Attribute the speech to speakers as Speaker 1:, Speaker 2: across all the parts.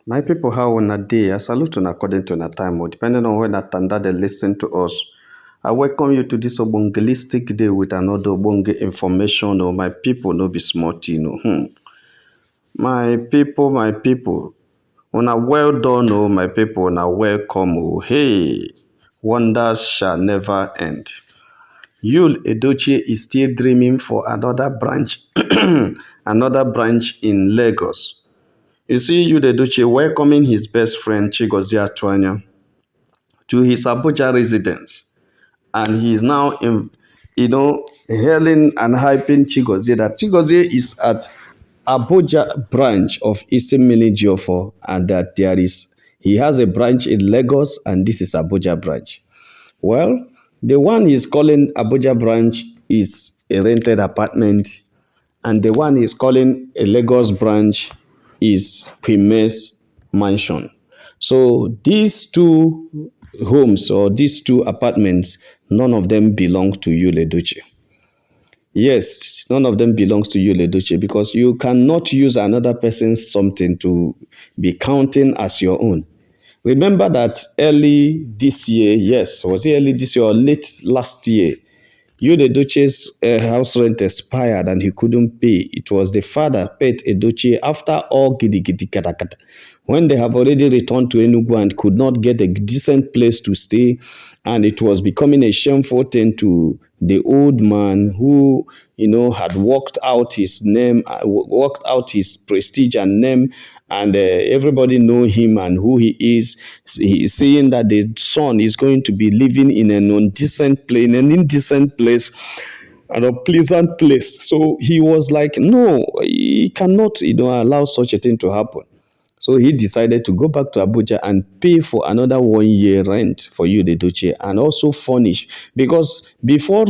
Speaker 1: My people, how on a day? I salute you according to a time, or depending on when that tanda they listen to us. I welcome you to this obongelistic day with another obonge information. Or my people, no be smart, you know. My people, una well done, oh my people, una welcome, oh hey, wonders shall never end. Yul Edochie is still dreaming for another branch, another branch in Lagos. You see, Yul Edochie welcoming his best friend Chigozie Atuanya to his Abuja residence, and he is now, hailing and hyping Chigozie that Chigozie is at Abuja branch of Isimmili Geofor, and that he has a branch in Lagos, and this is Abuja branch. Well, the one he's calling Abuja branch is a rented apartment, and the one he's calling a Lagos branch is Prime's mansion. So these two homes or these two apartments, none of them belong to Yul Edochie. Yes, none of them belongs to Yul Edochie, because you cannot use another person's something to be counting as your own. Remember that early this year, yes, was it early this year or late last year, Yul Edochie's house rent expired and he couldn't pay. It was the father, Pet Edochie, after all gidi gidi kata kata, when they have already returned to Enugu and could not get a decent place to stay, and it was becoming a shameful thing to the old man who, had worked out his name, worked out his prestige and name, and everybody know him and who he is. He is saying that the son is going to be living in an indecent place, and a pleasant place. So he was like, no, he cannot, allow such a thing to happen. So he decided to go back to Abuja and pay for another 1 year rent for Yul Edochie, and also furnish, because before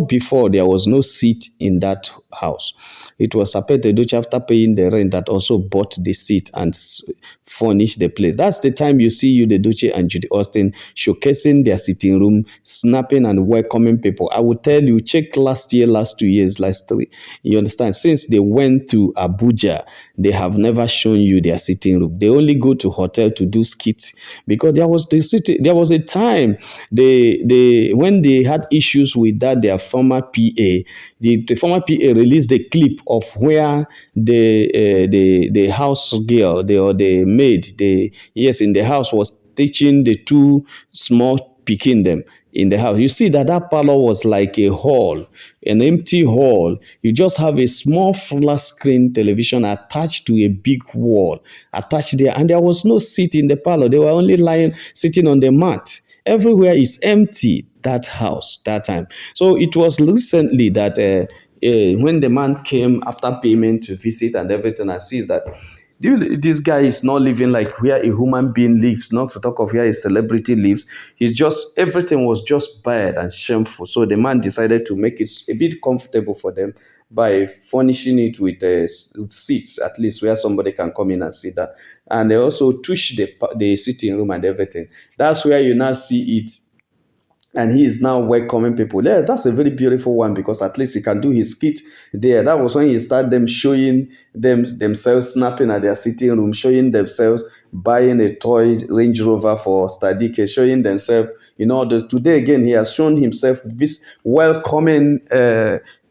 Speaker 1: there was no seat in that house. It was Pet Edochie, after paying the rent, that also bought the seat and furnished the place. That's the time you see Yul Edochie and Judy Austin showcasing their sitting room, snapping and welcoming people. I will tell you, check last 2 years, last 3. You understand? Since they went to Abuja, they have never shown you their sitting room. They only go to hotel to do skits, because there was a time when they had issues with that their former PA. The former PA released a clip of where the house girl, the maid, in the house, was teaching the two small pikin them in the house. You see that parlor was like a hall, an empty hall. You just have a small flat screen television attached to a big wall attached there, and there was no seat in the parlor. They were only sitting on the mat. Everywhere is empty, that house, that time. So it was recently that when the man came after payment to visit and everything, and sees that this guy is not living like where a human being lives, not to talk of where a celebrity lives. Everything was just bad and shameful. So the man decided to make it a bit comfortable for them by furnishing it with seats, at least where somebody can come in and sit down. And they also touch the sitting room and everything. That's where you now see it. And he is now welcoming people. Yeah, that's a very beautiful one, because at least he can do his skit there. That was when he started them showing themselves snapping at their sitting room, showing themselves buying a toy Range Rover for Stadike, showing themselves, today again, he has shown himself welcoming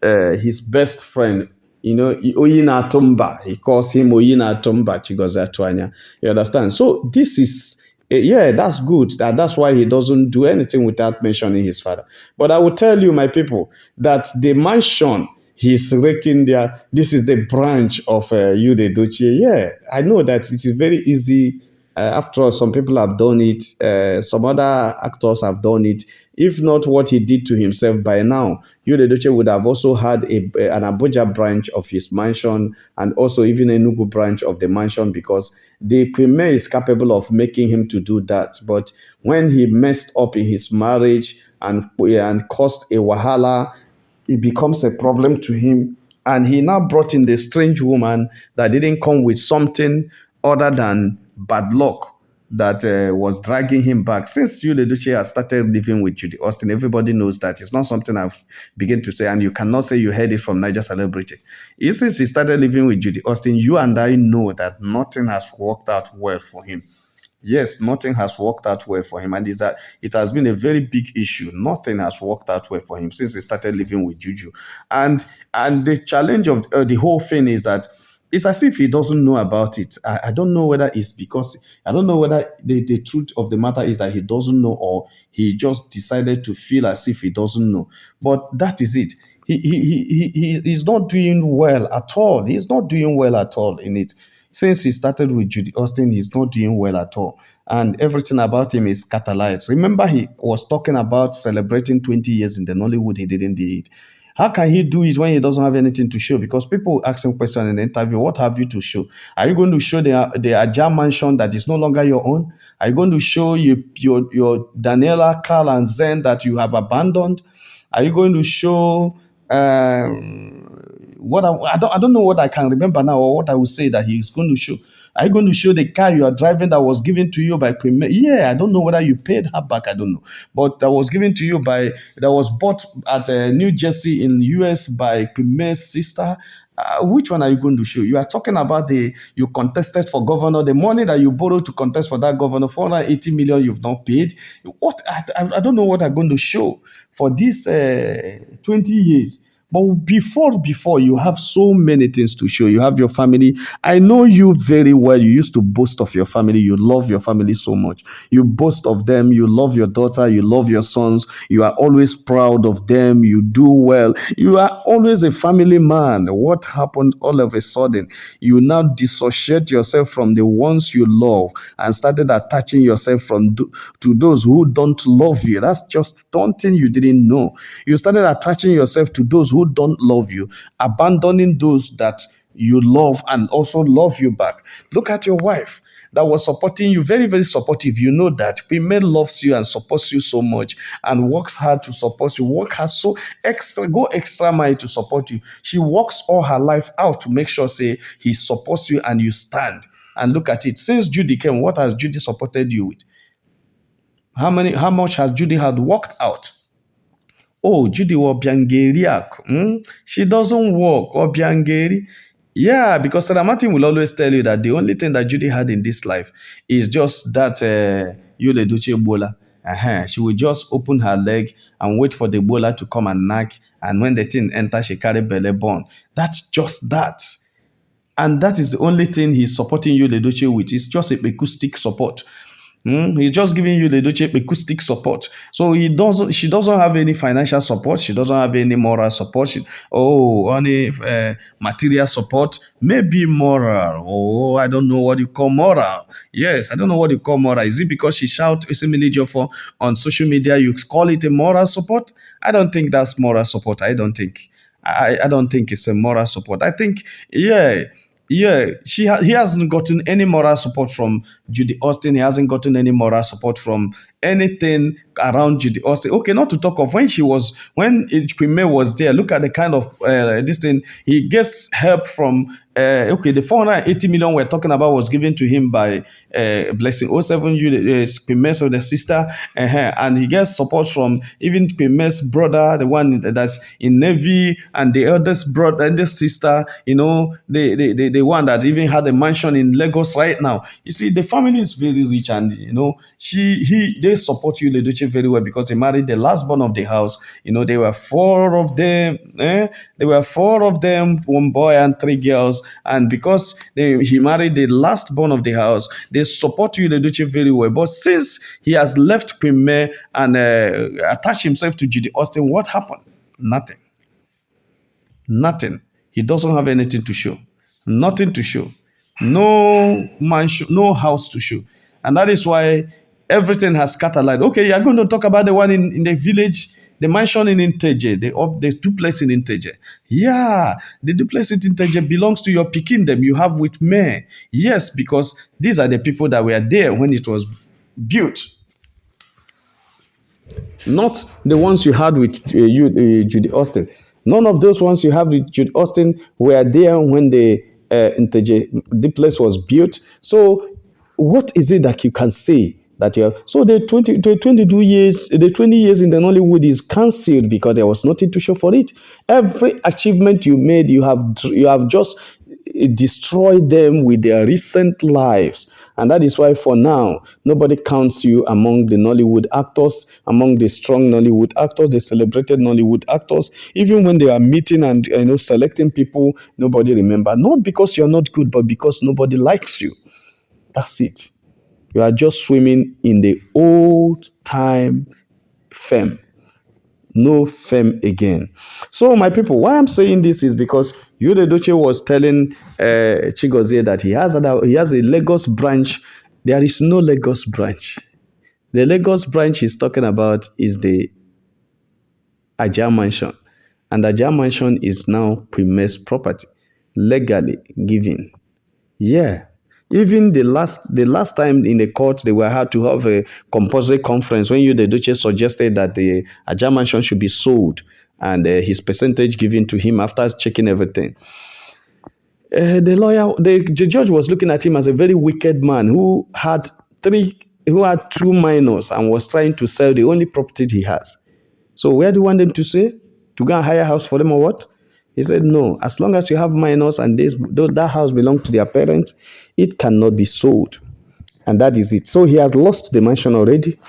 Speaker 1: his best friend, Oyina Atumba. He calls him Oyina Atumba, Chigozie Atuanya. You understand? So this is, that's good. That's why he doesn't do anything without mentioning his father. But I will tell you, my people, that the mansion he's raking there, this is the branch of Yul Edochie. Yeah, I know that it is very easy After all, some people have done it. Some other actors have done it. If not what he did to himself by now, Yul Edochie would have also had an Abuja branch of his mansion and also even a Nugu branch of the mansion because the premier is capable of making him to do that. But when he messed up in his marriage and caused a wahala, it becomes a problem to him. And he now brought in the strange woman that didn't come with something other than bad luck that was dragging him back. Since Yul Edochie has started living with Judy Austin, everybody knows that it's not something I've begun to say, and you cannot say you heard it from Niger Celebrity. Since he started living with Judy Austin, you and I know that nothing has worked out well for him. Yes, nothing has worked out well for him, and is that it has been a very big issue. Nothing has worked out well for him since he started living with Juju, and the challenge of the whole thing is that it's as if he doesn't know about it. I don't know whether it's because I don't know whether the truth of the matter is that he doesn't know or he just decided to feel as if he doesn't know. But that is it. He's not doing well at all. He's not doing well at all in it. Since he started with Judy Austin, he's not doing well at all. And everything about him is catalyzed. Remember, he was talking about celebrating 20 years in the Nollywood he didn't do it. How can he do it when he doesn't have anything to show? Because people ask him questions in the interview, what have you to show? Are you going to show the Ajah mansion that is no longer your own? Are you going to show your Daniela, Carl, and Zen that you have abandoned? Are you going to show what I don't know what I can remember now or what I will say that he's going to show. Are you going to show the car you are driving that was given to you by Premier? Yeah, I don't know whether you paid her back. I don't know, but that was given to you by that was bought at New Jersey in US by Premier's sister. Which one are you going to show? You are talking about the you contested for governor, the money that you borrowed to contest for that governor, 480 million you've not paid. What I don't know what I'm going to show for this 20 years. But before you have so many things to show. You have your family. I know you very well. You used to boast of your family. You love your family so much. You boast of them. You love your daughter. You love your sons. You are always proud of them. You do well. You are always a family man. What happened all of a sudden? You now dissociate yourself from the ones you love and started attaching yourself to those who don't love you. That's just something you didn't know. You started attaching yourself to those who don't love you, abandoning those that you love and also love you back. Look at your wife that was supporting you, very, very supportive. You know that women loves you and supports you so much and works hard to support you, work hard so extra, go extra mile to support you. She works all her life out to make sure, say, he supports you and you stand. And look at it. Since Judy came, what has Judy supported you with? How much has Judy had worked out? Oh, Judy Obiangeriak. She doesn't work. Obiangeri. Yeah, because Sarah Martin will always tell you that the only thing that Judy had in this life is just that Yul Edochie bola. She will just open her leg and wait for the bola to come and knock. And when the thing enters, she carry belly bone. That's just that. And that is the only thing he's supporting Yul Edochie with. It's just a acoustic support. He's just giving you the Edochie acoustic support. So she doesn't have any financial support. She doesn't have any moral support. Only material support. Maybe moral. Oh, I don't know what you call moral. Yes, I don't know what you call moral. Is it because she shout Isimmili for on social media, you call it a moral support? I don't think that's moral support. I don't think. I don't think it's a moral support. I think, yeah, yeah, he hasn't gotten any moral support from Judy Austin. He hasn't gotten any moral support from anything around Judy Austin. Okay, not to talk of when Premier was there. Look at the kind of this thing. He gets help from the 480 million we're talking about was given to him by Blessing oh 07 Premier's of the sister, and he gets support from even Premier's brother, the one that's in Navy, and the eldest brother and the sister. The one that even had a mansion in Lagos right now. You see, the family is very rich, and they support Yul Edochie very well because they married the last born of the house. There were four of them. There were four of them, one boy and three girls. And because he married the last born of the house, they support Yul Edochie very well. But since he has left Premier and attached himself to Judy Austin, what happened? Nothing. Nothing. He doesn't have anything to show. Nothing to show. No mansion, no house to show. And that is why everything has scattered. Like, okay, you're going to talk about the one in the village, the mansion in Inteje, the duplex in Inteje. Yeah, the duplex in Inteje belongs to your Pikindem you have with me. Yes, because these are the people that were there when it was built, not the ones you had with Judy Austin. None of those ones you have with Judy Austin were there when the place was built. So, what is it that you can say that you're so the 22 years, the 20 years in the Nollywood is cancelled because there was nothing to show for it. Every achievement you made, you have just destroy them with their recent lives. And that is why, for now, nobody counts you among the Nollywood actors, among the strong Nollywood actors, the celebrated Nollywood actors. Even when they are meeting and selecting people, nobody remember. Not because you're not good, but because nobody likes you. That's it. You are just swimming in the old time fame, no fame again. So, my people, why I'm saying this is because Yul Edochie was telling Chigozie that he has a Lagos branch. There is no Lagos branch. The Lagos branch he's talking about is the Ajah mansion, and Ajah mansion is now Prime's property, legally given. Yeah. Even the last time in the court, they were had to have a compulsory conference when you the Duchess suggested that the Ajah mansion should be sold and his percentage given to him after checking everything. The judge was looking at him as a very wicked man who had two minors and was trying to sell the only property he has. So where do you want them to say? To go and hire a house for them or what? He said, no, as long as you have minors and that house belongs to their parents, it cannot be sold. And that is it. So he has lost the mansion already.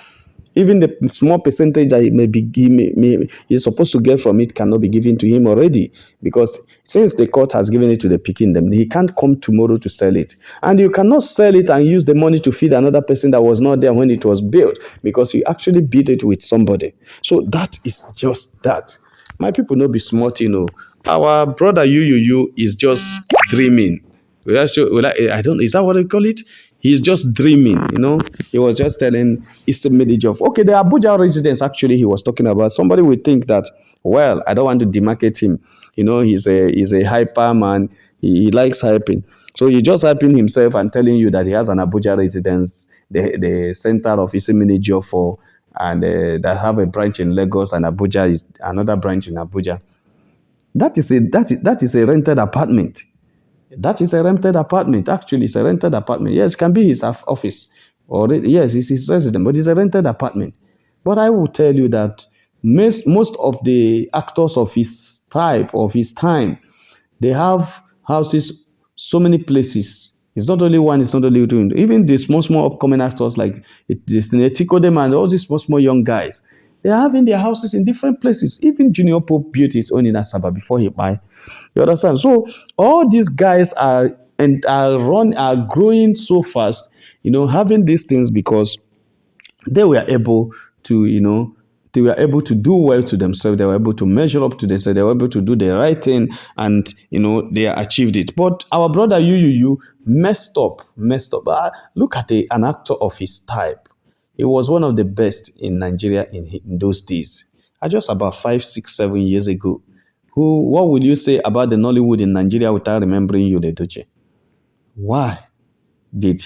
Speaker 1: Even the small percentage that he's supposed to get from it cannot be given to him already. Because since the court has given it to the picking them, he can't come tomorrow to sell it. And you cannot sell it and use the money to feed another person that was not there when it was built, because you actually bid it with somebody. So that is just that. My people no be smart. Our brother you is just dreaming. I don't. Is that what they call it? He's just dreaming. He was just telling Isimmili of okay, the Abuja residents actually he was talking about. Somebody would think that, well, I don't want to demarcate him. He's a hyper man. He likes hyping. So he just hyping himself and telling you that he has an Abuja residence, the center of Isimmili Geofor, and that have a branch in Lagos, and Abuja is another branch in Abuja. That is a rented apartment. That is a rented apartment. Actually, it's a rented apartment. Yes, it can be his office. Or yes, it's his residence, but it's a rented apartment. But I will tell you that most of the actors of his type, of his time, they have houses so many places. It's not only one, it's not only two. Even the small upcoming actors like Tico Dem and all these small young guys, they are having their houses in different places. Even Junior Pope built his own in Asaba before he buy. You understand? So all these guys are growing so fast, having these things because they were able to do well to themselves. They were able to measure up to themselves. They were able to do the right thing, and they achieved it. But our brother you messed up. Look at an actor of his type. He was one of the best in Nigeria in those days. Just about 5, 6, 7 years ago. What would you say about the Nollywood in Nigeria without remembering Yul Edochie? Why did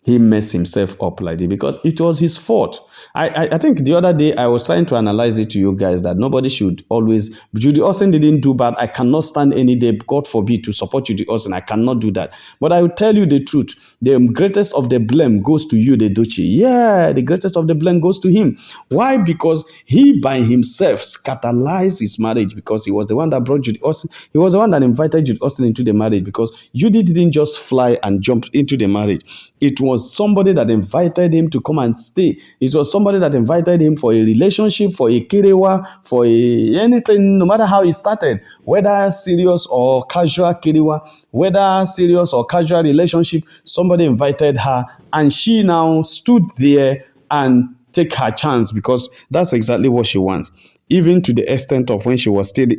Speaker 1: he messed himself up like this? Because it was his fault. I think the other day I was trying to analyze it to you guys that nobody should always. Judy Austin didn't do bad. I cannot stand any day, God forbid, to support Judy Austin. I cannot do that. But I will tell you the truth. The greatest of the blame goes to Yul Edochie. Yeah, the greatest of the blame goes to him. Why? Because he by himself scandalized his marriage, because he was the one that brought Judy Austin. He was the one that invited Judy Austin into the marriage, because Judy didn't just fly and jump into the marriage. It was somebody that invited him to come and stay. It was somebody that invited him for a relationship, for a kerewa, for anything, no matter how it started, whether serious or casual kerewa, whether serious or casual relationship, somebody invited her, and she now stood there and take her chance, because that's exactly what she wants. Even to the extent of when she was still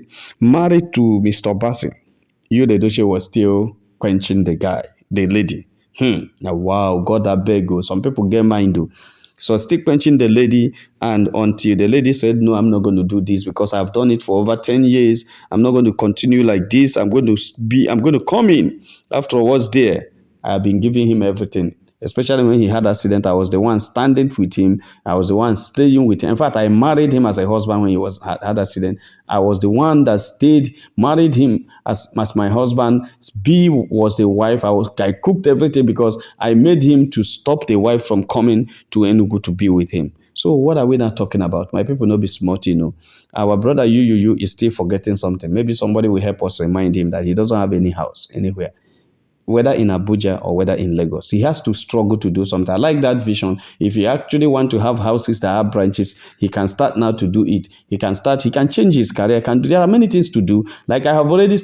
Speaker 1: married to Mr. Bassey, Yul Edochie was still quenching the lady. Now, wow, God, I beg you. Some people get mind, though. So still quenching the lady, and until the lady said, "No, I'm not going to do this because I've done it for over 10 years. I'm not going to continue like this. I'm going to come in." After what's there, I've been giving him everything. Especially when he had accident, I was the one standing with him. I was the one staying with him. In fact, I married him as a husband when he had accident. I was the one that stayed, married him as my husband. B was the wife. I cooked everything because I made him to stop the wife from coming to Enugu to be with him. So what are we now talking about? My people no be smart, you know. Our brother you is still forgetting something. Maybe somebody will help us remind him that he doesn't have any house anywhere, whether in Abuja or whether in Lagos. He has to struggle to do something. I like that vision. If he actually want to have houses that have branches, he can start now to do it. He can change his career. There are many things to do. Like I have already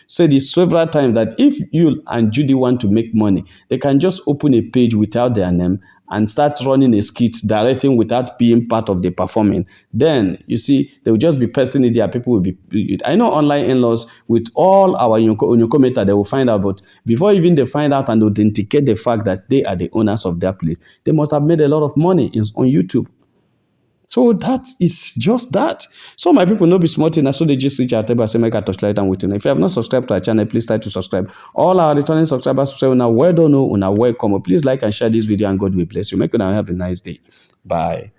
Speaker 1: said this several times, that if you and Judy want to make money, they can just open a page without their name and start running a skit, directing without being part of the performing. Then you see, they will just be pasting it there. People will be. I know online in-laws with all our Onyoko meta, they will find out, but before even they find out and authenticate the fact that they are the owners of their place, they must have made a lot of money on YouTube. So that is just that. So my people no be smart enough. So they just reach out table say make a touchlight and waiting. If you have not subscribed to our channel, please try to subscribe. All our returning subscribers say now well done, now welcome. Please like and share this video and God will bless you. Make sure have a nice day. Bye.